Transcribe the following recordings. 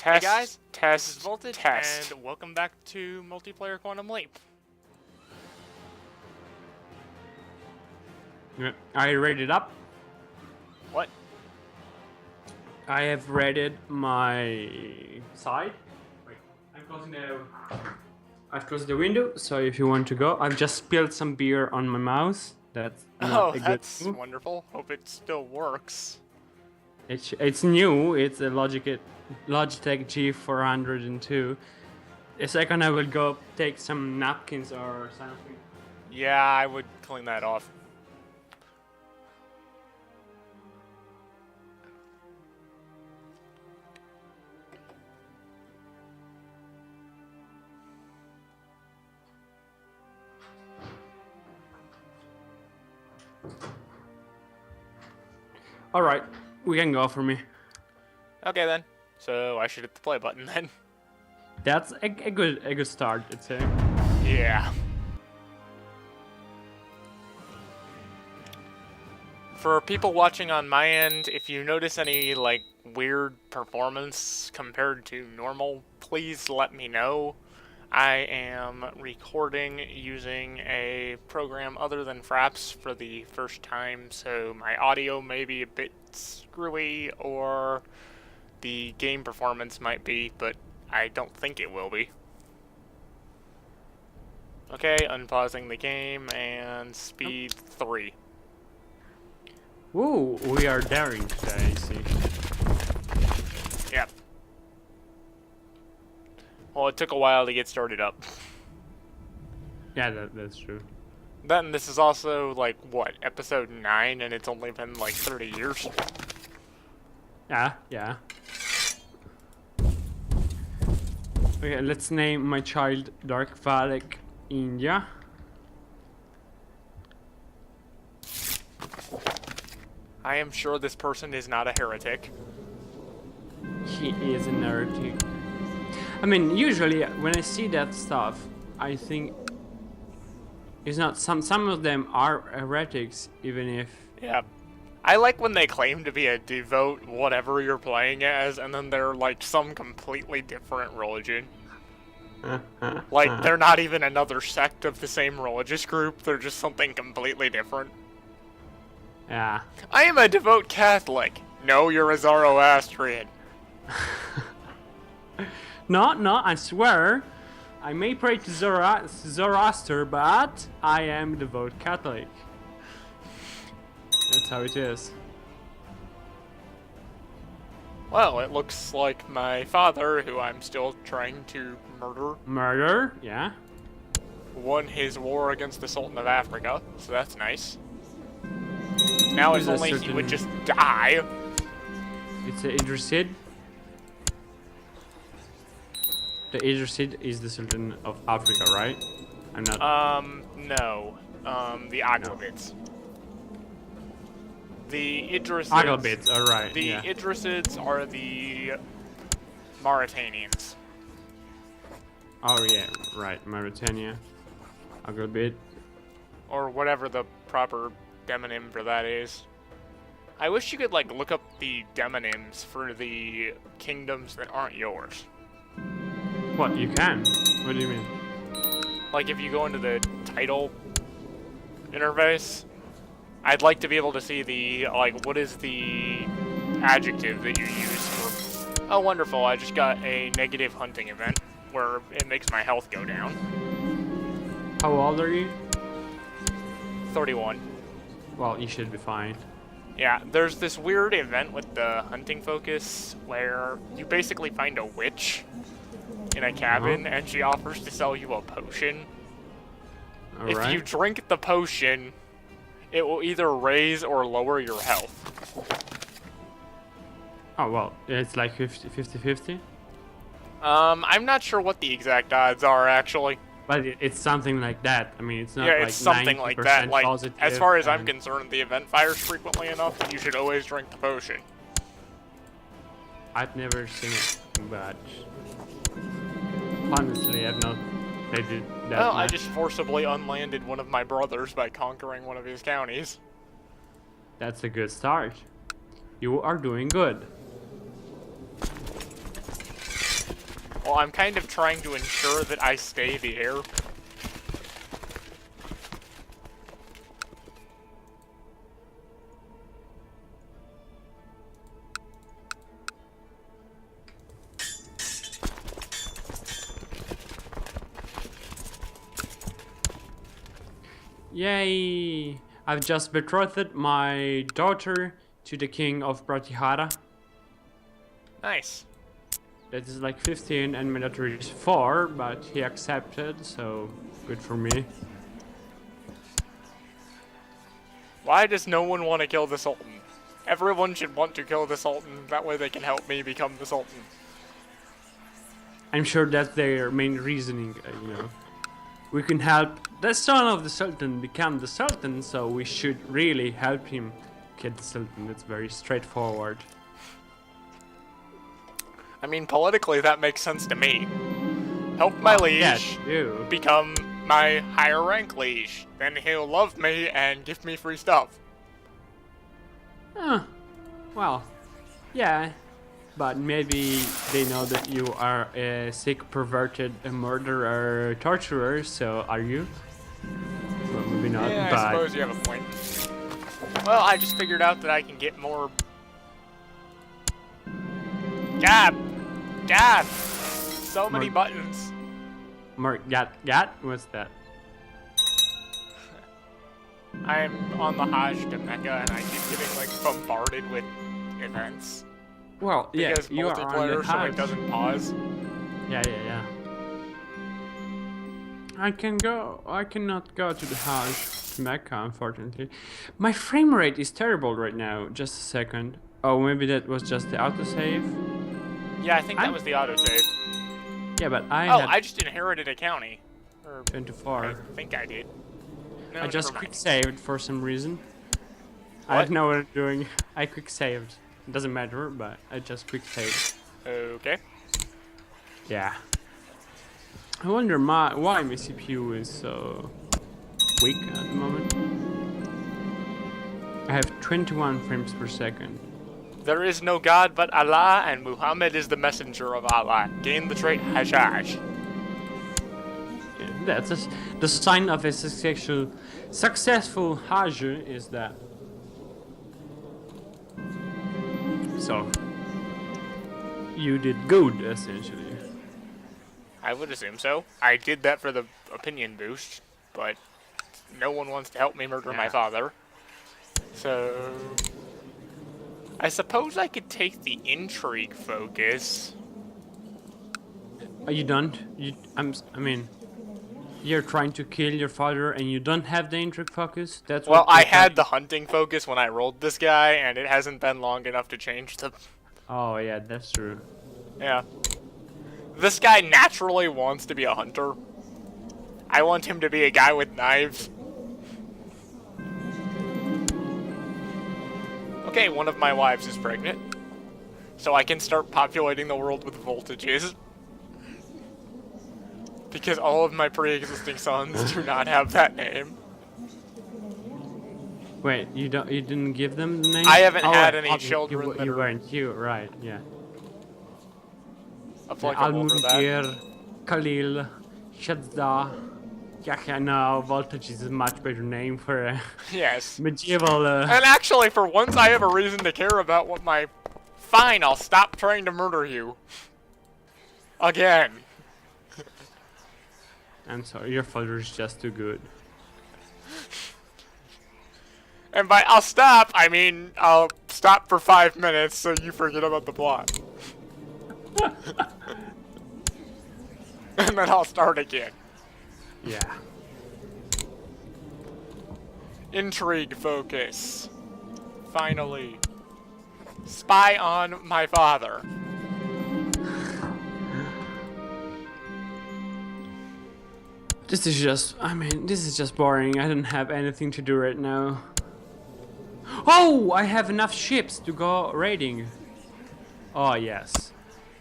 Test, hey guys, test, this is Voltage, test. and welcome back to multiplayer Quantum Leap. I rated up. What? I have rated my side. Wait, I've closed the window, so if you want to go, I've just spilled some beer on my mouse. That's not a good That's move. wonderful. Hope it still works. It's new. It's a Logitech G402. A second, I will go take some napkins or something. Yeah, I would clean that off. All right, we can go for me. Okay then. So I should hit the play button then. That's a good start, I'd say. Yeah. For people watching on my end, if you notice any like weird performance compared to normal, please let me know. I am recording using a program other than Fraps for the first time, so my audio may be a bit screwy, or the game performance might be, but I don't think it will be. Okay, unpausing the game, and speed 3. Woo, we are daring today, I see. Yep. Well, it took a while to get started up. Yeah, that's true. Then this is also, like, what, episode 9, and it's only been, like, 30 years? Yeah. Okay, let's name my child DarkVadek India. I am sure this person is not a heretic. He is a heretic. I mean, usually when I see that stuff, I think it's not some of them are heretics, even if. Yeah. I like when they claim to be a devout whatever you're playing as, and then they're like some completely different religion. Like, they're not even another sect of the same religious group, they're just something completely different. Yeah. I am a devout Catholic. No, you're a Zoroastrian. No, I swear. I may pray to Zoroaster, but I am a devout Catholic. That's how it is. Well, it looks like my father, who I'm still trying to murder, Murder? Yeah. won his war against the Sultan of Africa, so that's nice. Now if There's a only he certain- would just die. It's the Idrisid. The Idrisid is the Sultan of Africa, right? I'm not. No. The Aghlabids. The Idrisids... Aghlabids, alright. The Yeah. Idrisids are the Mauritanians. Oh yeah, right. Mauritania. Aghlabid. Or whatever the proper demonym for that is. I wish you could, like, look up the demonyms for the kingdoms that aren't yours. What? You can? What do you mean? Like, if you go into the title interface, I'd like to be able to see the, like, what is the adjective that you use for... Oh, wonderful, I just got a negative hunting event, where it makes my health go down. How old are you? 31. Well, you should be fine. Yeah, there's this weird event with the hunting focus, where you basically find a witch in a cabin, and she offers to sell you a potion. If you Alright. drink the potion, it will either raise or lower your health. Oh, well, it's like 50-50. I'm not sure what the exact odds are, actually. But it's something like that. I mean, it's not Yeah, like it's something like that. 90% Like, positive as far as I'm and- concerned, the event fires frequently enough that you should always drink the potion. I've never seen it, but honestly, I've not played it that Well, I much. just forcibly unlanded one of my brothers by conquering one of his counties. That's a good start. You are doing good. Well, I'm kind of trying to ensure that I stay the heir. Yay! I've just betrothed my daughter to the king of Pratihara. Nice. That is like 15 and my daughter is 4, but he accepted, so good for me. Why does no one want to kill the Sultan? Everyone should want to kill the Sultan, that way they can help me become the Sultan. I'm sure that's their main reasoning, you know. We can help the son of the Sultan become the Sultan, so we should really help him get the Sultan. It's very straightforward. I mean, politically, that makes sense to me. Help my liege Yes, you. become my higher rank liege. Then he'll love me and give me free stuff. Well, yeah. But maybe they know that you are a sick, perverted, a murderer, torturer, so are you? Well, maybe not, Yeah, but... I suppose you have a point. Well, I just figured out that I can get more... Gab! Gab! So many buttons. More gat? What's that? I'm on the Hajj to Mecca and I keep getting, like, bombarded with events. Well, yeah, Because you are on the multiplayer, so Hajj. it doesn't pause. Yeah. I cannot go to the Hajj to Mecca, unfortunately. My frame rate is terrible right now. Just a second. Oh, maybe that was just the autosave? Yeah, I think that was the autosave. Yeah, but I Oh, had I just inherited a county. Or 24. I think I did. No, I just never mind. quick saved for some reason. I What? don't know what I'm doing. I quick saved. It doesn't matter, but I just quick saved. Okay. Yeah. I wonder why my CPU is so weak at the moment. I have 21 frames per second. There is no God but Allah, and Muhammad is the messenger of Allah. Gain the trait Hajjaj. Yeah, that's the sign of a successful Hajj is that. So, you did good, essentially. I would assume so. I did that for the opinion boost, but no one wants to help me murder my father. So, I suppose I could take the intrigue focus. You don't? I mean, you're trying to kill your father and you don't have the intrigue focus? That's Well, what I you're had the hunting focus when I rolled this guy, and it hasn't been long enough to change the... Oh, yeah, that's true. Yeah. This guy naturally wants to be a hunter. I want him to be a guy with knives. Okay, one of my wives is pregnant. So I can start populating the world with voltages. Because all of my pre-existing sons do not have that name. Wait, you didn't give them the name? I haven't had right, any children that you are weren't, right, yeah. applicable for that. Al-Munir, Khalil, Shadda. Yeah, no, Voltage is a much better name for a Yes. medieval... And actually, for once I have a reason to care about what my... Fine, I'll stop trying to murder you. Again. I'm sorry, your father is just too good. And by I'll stop, I mean I'll stop for 5 minutes so you forget about the plot. And then I'll start again. Yeah. Intrigue focus. Finally. Spy on my father. This is just boring. I don't have anything to do right now. Oh, I have enough ships to go raiding. Oh, yes.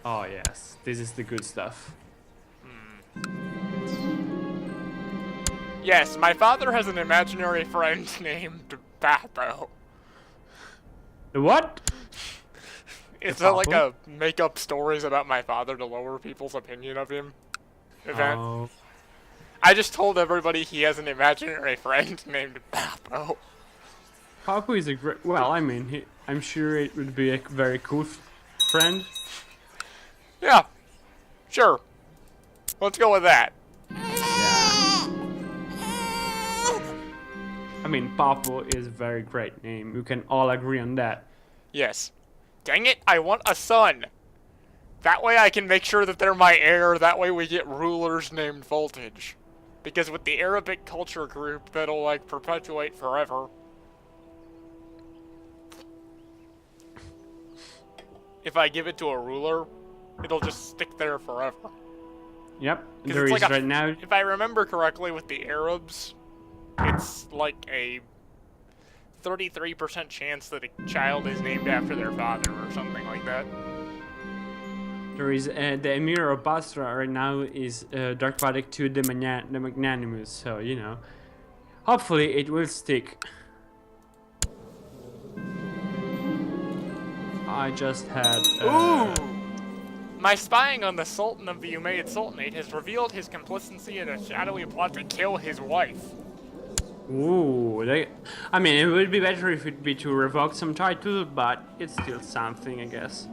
Oh, yes. This is the good stuff. Yes, my father has an imaginary friend named Bapo. The what? It's like Papa? a make up stories about my father to lower people's opinion of him event. Oh, I just told everybody he has an imaginary friend named Papo. Papa is a great. Well, I mean, I'm sure it would be a very cool friend. Yeah, sure. Let's go with that. Yeah. I mean, Papa is a very great name. We can all agree on that. Yes. Dang it, I want a son. That way I can make sure that they're my heir. That way we get rulers named Voltage. Because with the Arabic culture group, that'll, like, perpetuate forever. If I give it to a ruler, it'll just stick there forever. Yep, 'Cause there it's is like right now. If I remember correctly with the Arabs, it's like a 33% chance that a child is named after their father or something like that. There is the Emir of Basra right now is DarkVadek to the Magnanimous, so you know. Hopefully it will stick. I just had. Ooh! My spying on the Sultan of the Umayyad Sultanate has revealed his complicity in a shadowy plot to kill his wife. Ooh, I mean, it would be better if it be to revoke some title, but it's still something, I guess.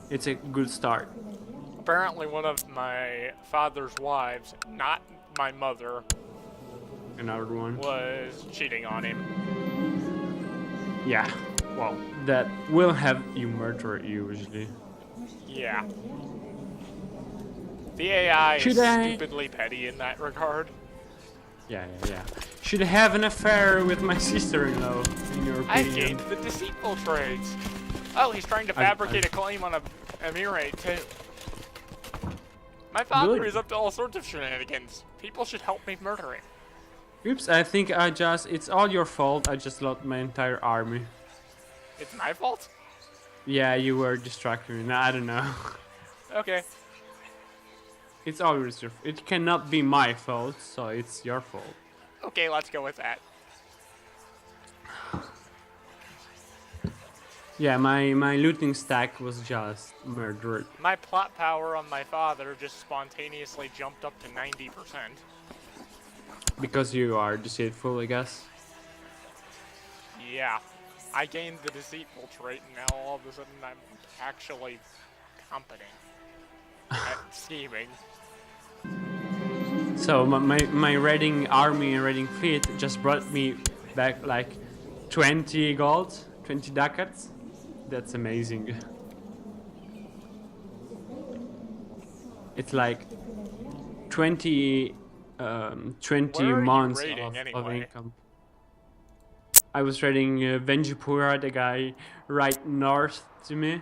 It's a good start. Apparently one of my father's wives, not my mother, Another one. was cheating on him. Yeah, well, that will have you murder usually. Yeah. The AI Should is I- stupidly petty in that regard. Yeah. Should I have an affair with my sister-in-law, in your I opinion? gained the deceitful traits. Oh, he's trying to fabricate a claim on a emirate too. My father Good. is up to all sorts of shenanigans. People should help me murder him. Oops, I think it's all your fault. I just lost my entire army. It's my fault? Yeah, you were distracting me. No, I don't know. Okay. It's always it cannot be my fault, so it's your fault. Okay, let's go with that. Yeah, my looting stack was just murdered. My plot power on my father just spontaneously jumped up to 90%. Because you are deceitful, I guess. Yeah. I gained the deceitful trait, and now all of a sudden I'm actually competent at scheming. So my raiding army and raiding fleet just brought me back like 20 gold, 20 ducats. That's amazing. It's like 20 Where are you months raiding of anyway? income. I was raiding Venjipura, the guy right north to me,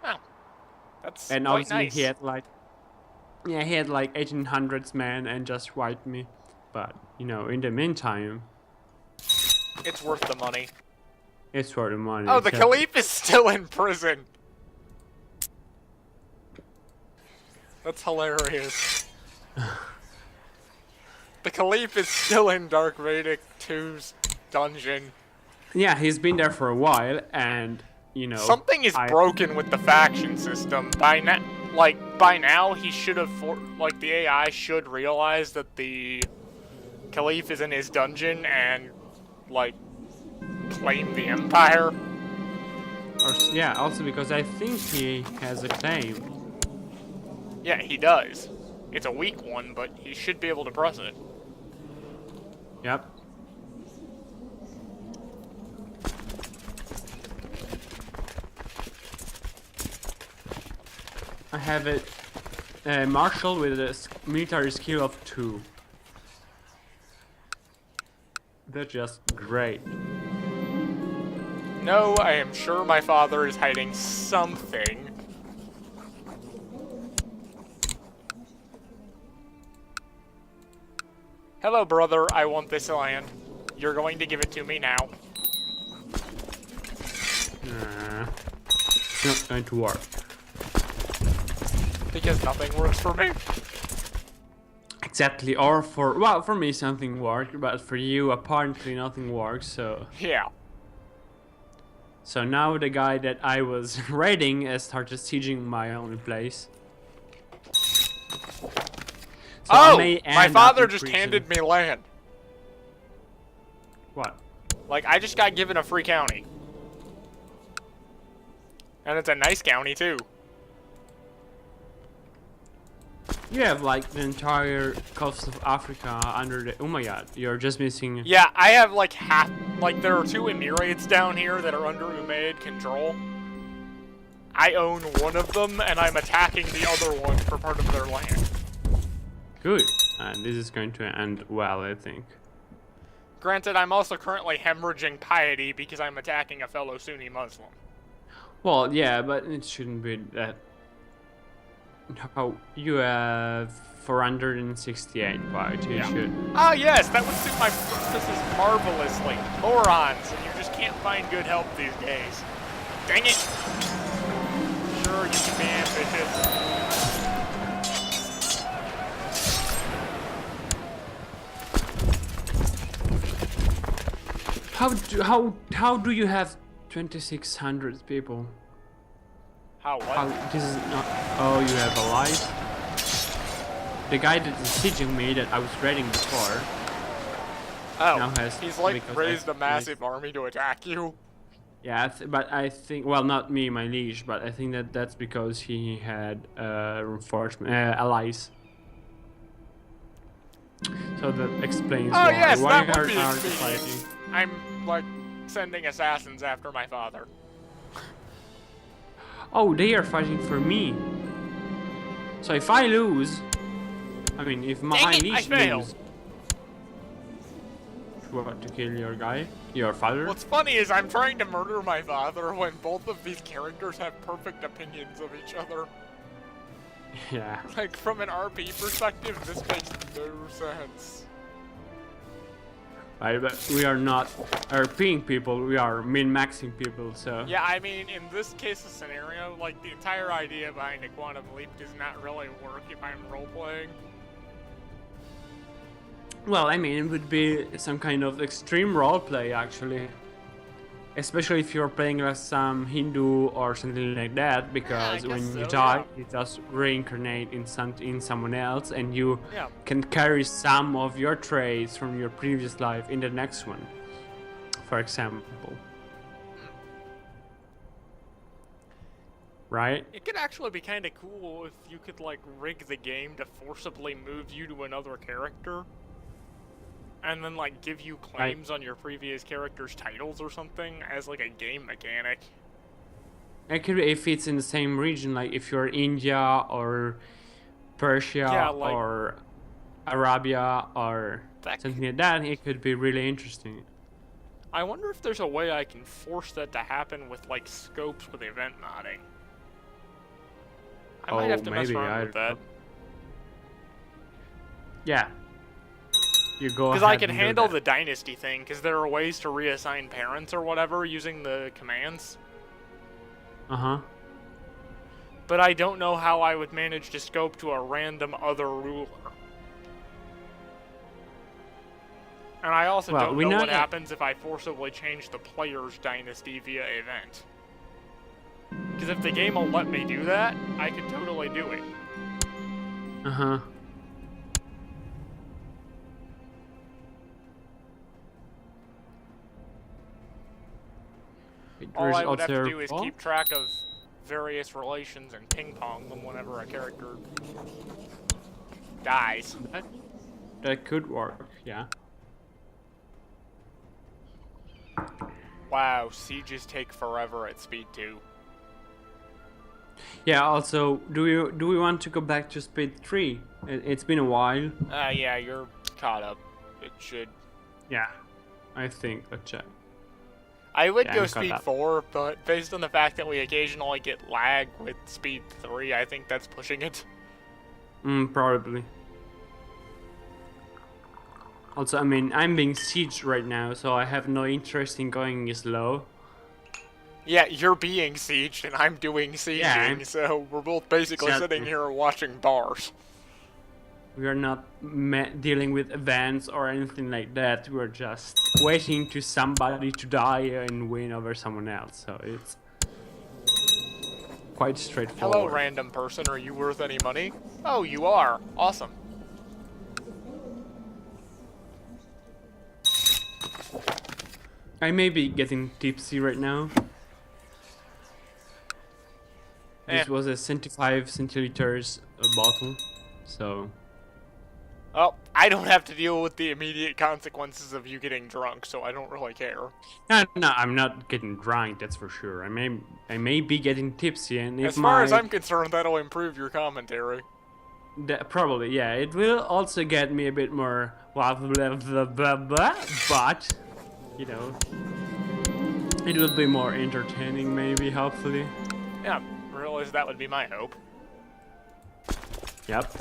Oh. That's and quite obviously nice. he had like 1800s men and just wiped me. But you know, in the meantime, It's worth the money. it's for the money. Oh, the except- Caliph is still in prison. That's hilarious. The Caliph is still in Darkvadek 2's dungeon. Yeah, he's been there for a while, and you know Something is broken with the faction system. By now, he should have the AI should realize that the Caliph is in his dungeon and claim the empire. Yeah, also because I think he has a claim. Yeah, he does. It's a weak one, but he should be able to press it. Yep. I have it marshal with a military skill of 2. That's just great. No, I am sure my father is hiding something. Hello, brother. I want this land. You're going to give it to me now. It's not going to work. Because nothing works for me. Exactly, or for me something worked, but for you apparently nothing works, so... Yeah. So now the guy that I was raiding has started sieging my only place. So I Oh! may My end up father in just prison. handed me land. What? Like, I just got given a free county. And it's a nice county, too. You have like the entire coast of Africa under the Umayyad. You're just missing. Yeah, I have like half. Like, there are 2 emirates down here that are under Umayyad control. I own one of them, and I'm attacking the other one for part of their land. Good. And this is going to end well, I think. Granted, I'm also currently hemorrhaging piety because I'm attacking a fellow Sunni Muslim. Well, yeah, but it shouldn't be that. Oh, you have 468 piety. You Yeah. should. Ah, yes, that would suit my purposes marvelously. Morons, and you just can't find good help these days. Dang it! Sure, you can be ambitious. How do you have 2,600 people? How, what? How, this is not. Oh, you have allies. The guy that is sieging me that I was raiding before. Now Oh, has, he's like because raised a I- massive army to attack you. Yeah, but I think, well, not me, my liege, but I think that that's because he had reinforcement allies. So that explains Oh, why. yes, Why that would be are they expedient. fighting? I'm, like, sending assassins after my father. Oh, they are fighting for me. So if I lose, I mean, if my Dang it, I liege failed. lose, what, to kill your guy, your father? What's funny is I'm trying to murder my father when both of these characters have perfect opinions of each other. Yeah. Like, from an RP perspective, this makes no sense. Right, but we are not RPing people, we are min-maxing people, so... Yeah, I mean, in this case of scenario, like, the entire idea behind a Quantum Leap does not really work if I'm role-playing. Well, I mean, it would be some kind of extreme roleplay, actually. Especially if you're playing as some Hindu or something like that, because guess when you so, die, yeah. you just reincarnate in someone else, and you Yeah. can carry some of your traits from your previous life in the next one, for example. Right? It could actually be kind of cool if you could, like, rig the game to forcibly move you to another character. And then, like, give you claims on your previous character's titles or something as, like, a game mechanic. It could be if it's in the same region, like if you're India or Persia Yeah, like- or Arabia or That something like that, it could be really interesting. I wonder if there's a way I can force that to happen with, like, scopes with event modding. I might have to mess maybe, around with I that. Yeah. You go Because I ahead can and do handle that. the dynasty thing, because there are ways to reassign parents or whatever using the commands. Uh-huh. But I don't know how I would manage to scope to a random other ruler. And I also Well, don't we know know what that- happens if I forcibly change the player's dynasty via event. Because if the game will let me do that, I could totally do it. Uh-huh. All I would have to do is keep track of various relations and ping pong them whenever a character dies. That could work, yeah. Wow, sieges take forever at speed 2. Yeah, also, do we want to go back to speed 3? It's been a while. Yeah, you're caught up. It should. Yeah. I think, let's check. I would Yeah, go I'm caught speed up. 4, but based on the fact that we occasionally get lag with speed 3, I think that's pushing it. Probably. Also, I mean, I'm being sieged right now, so I have no interest in going slow. Yeah, you're being sieged and I'm doing sieging, Yeah. so we're both basically Exactly. sitting here watching bars. We are not dealing with events or anything like that. We're just waiting to somebody to die and win over someone else. So it's quite straightforward. Hello, random person. Are you worth any money? Oh, you are. Awesome. I may be getting tipsy right now. This was a 75 centiliters bottle, so... Well, I don't have to deal with the immediate consequences of you getting drunk, so I don't really care. No, I'm not getting drunk, that's for sure. I may be getting tipsy, and if as far as I'm concerned, that'll improve your commentary. Probably, yeah. It will also get me a bit more blah blah blah blah blah, but, you know, it will be more entertaining, maybe, hopefully. Yeah, realize that would be my hope. Yep.